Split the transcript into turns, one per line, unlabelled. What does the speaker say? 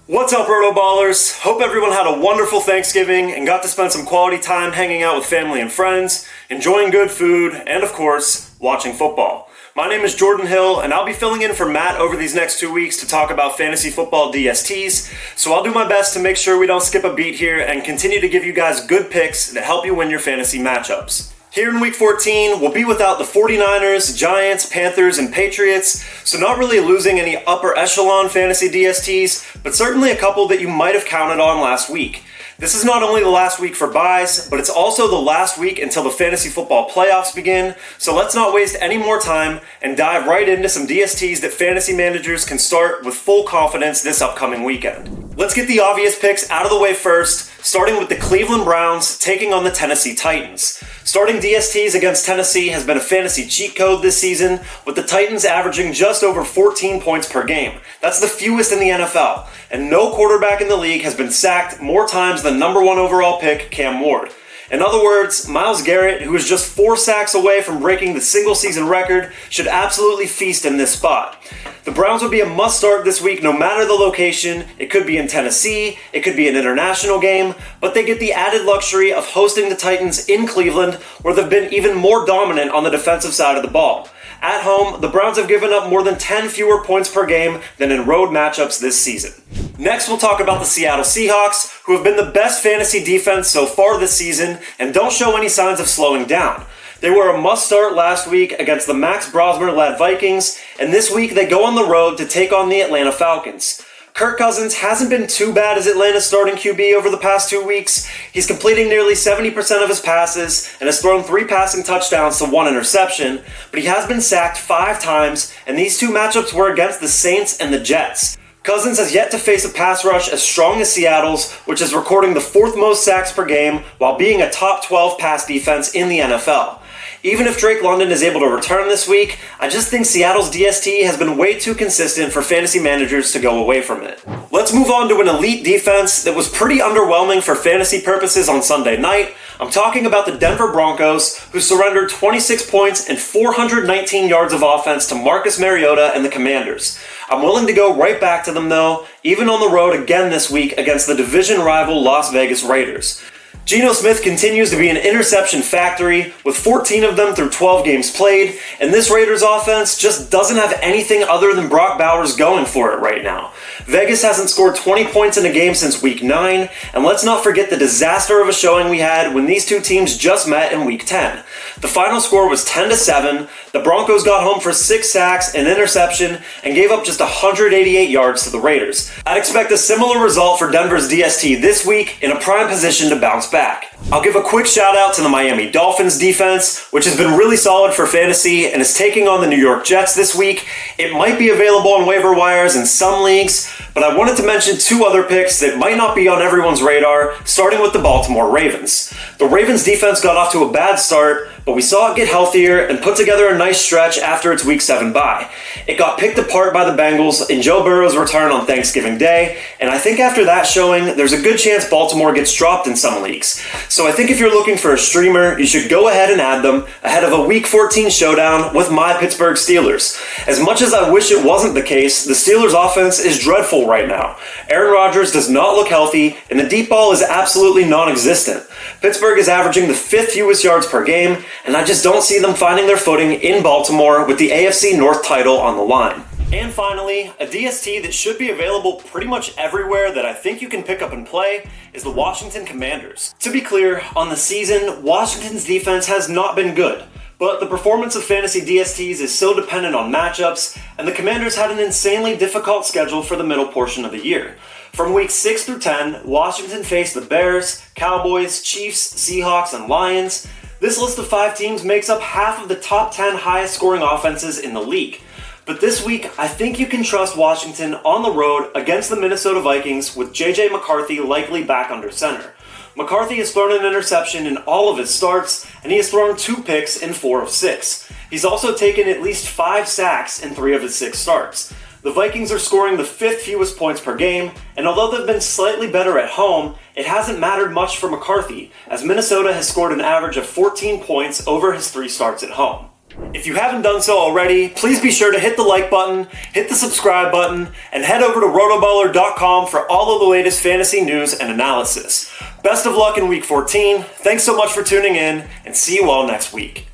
What's up, RotoBallers? Hope everyone had a wonderful Thanksgiving and got to spend some quality time hanging out with family and friends, enjoying good food, and of course, watching football. My name is Jorden Hill, and I'll be filling in for Matt over these next 2 weeks to talk about fantasy football DSTs, so I'll do my best to make sure we don't skip a beat here and continue to give you guys good picks that help you win your fantasy matchups. Here in Week 14, we'll be without the 49ers, Giants, Panthers, and Patriots, so not really losing any upper echelon fantasy DSTs, but certainly a couple that you might have counted on last week. This is not only the last week for buys, but it's also the last week until the fantasy football playoffs begin, so let's not waste any more time and dive right into some DSTs that fantasy managers can start with full confidence this upcoming weekend. Let's get the obvious picks out of the way first, starting with the Cleveland Browns taking on the Tennessee Titans. Starting DSTs against Tennessee has been a fantasy cheat code this season, with the Titans averaging just over 14 points per game. That's the fewest in the NFL, and no quarterback in the league has been sacked more times than number 1 overall pick Cam Ward. In other words, Myles Garrett, who is just 4 sacks away from breaking the single-season record, should absolutely feast in this spot. The Browns would be a must-start this week no matter the location. It could be in Tennessee, it could be an international game, but they get the added luxury of hosting the Titans in Cleveland, where they've been even more dominant on the defensive side of the ball. At home, the Browns have given up more than 10 fewer points per game than in road matchups this season. Next, we'll talk about the Seattle Seahawks, who have been the best fantasy defense so far this season and don't show any signs of slowing down. They were a must-start last week against the Max Brosmer-led Vikings, and this week they go on the road to take on the Atlanta Falcons. Kirk Cousins hasn't been too bad as Atlanta's starting QB over the past 2 weeks. He's completing nearly 70% of his passes and has thrown 3 passing touchdowns to 1 interception, but he has been sacked 5 times, and these 2 matchups were against the Saints and the Jets. Cousins has yet to face a pass rush as strong as Seattle's, which is recording the 4th most sacks per game while being a top 12 pass defense in the NFL. Even if Drake London is able to return this week, I just think Seattle's DST has been way too consistent for fantasy managers to go away from it. Let's move on to an elite defense that was pretty underwhelming for fantasy purposes on Sunday night. I'm talking about the Denver Broncos, who surrendered 26 points and 419 yards of offense to Marcus Mariota and the Commanders. I'm willing to go right back to them though, even on the road again this week against the division rival Las Vegas Raiders. Geno Smith continues to be an interception factory, with 14 of them through 12 games played, and this Raiders offense just doesn't have anything other than Brock Bowers going for it right now. Vegas hasn't scored 20 points in a game since Week 9, and let's not forget the disaster of a showing we had when these 2 teams just met in Week 10. The final score was 10-7, the Broncos got home for 6 sacks, an interception, and gave up just 188 yards to the Raiders. I'd expect a similar result for Denver's DST this week, in a prime position to bounce back. I'll give a quick shout out to the Miami Dolphins defense, which has been really solid for fantasy and is taking on the New York Jets this week. It might be available on waiver wires in some leagues, but I wanted to mention 2 other picks that might not be on everyone's radar, starting with the Baltimore Ravens. The Ravens defense got off to a bad start, but we saw it get healthier and put together a nice stretch after its Week 7 bye. It got picked apart by the Bengals in Joe Burrow's return on Thanksgiving Day, and I think after that showing, there's a good chance Baltimore gets dropped in some leagues. So I think if you're looking for a streamer, you should go ahead and add them ahead of a Week 14 showdown with my Pittsburgh Steelers. As much as I wish it wasn't the case, the Steelers' offense is dreadful right now. Aaron Rodgers does not look healthy, and the deep ball is absolutely non-existent. Pittsburgh is averaging the 5th fewest yards per game, and I just don't see them finding their footing in Baltimore with the AFC North title on the line. And finally, a DST that should be available pretty much everywhere that I think you can pick up and play is the Washington Commanders. To be clear, on the season, Washington's defense has not been good, but the performance of fantasy DSTs is so dependent on matchups, and the Commanders had an insanely difficult schedule for the middle portion of the year. From weeks 6 through 10, Washington faced the Bears, Cowboys, Chiefs, Seahawks, and Lions. This list of 5 teams makes up half of the top 10 highest scoring offenses in the league. But this week, I think you can trust Washington on the road against the Minnesota Vikings with J.J. McCarthy likely back under center. McCarthy has thrown an interception in all of his starts, and he has thrown 2 picks in 4 of 6. He's also taken at least 5 sacks in 3 of his 6 starts. The Vikings are scoring the 5th fewest points per game, and although they've been slightly better at home, it hasn't mattered much for McCarthy, as Minnesota has scored an average of 14 points over his 3 starts at home. If you haven't done so already, please be sure to hit the like button, hit the subscribe button, and head over to RotoBaller.com for all of the latest fantasy news and analysis. Best of luck in Week 14. Thanks so much for tuning in, and see you all next week.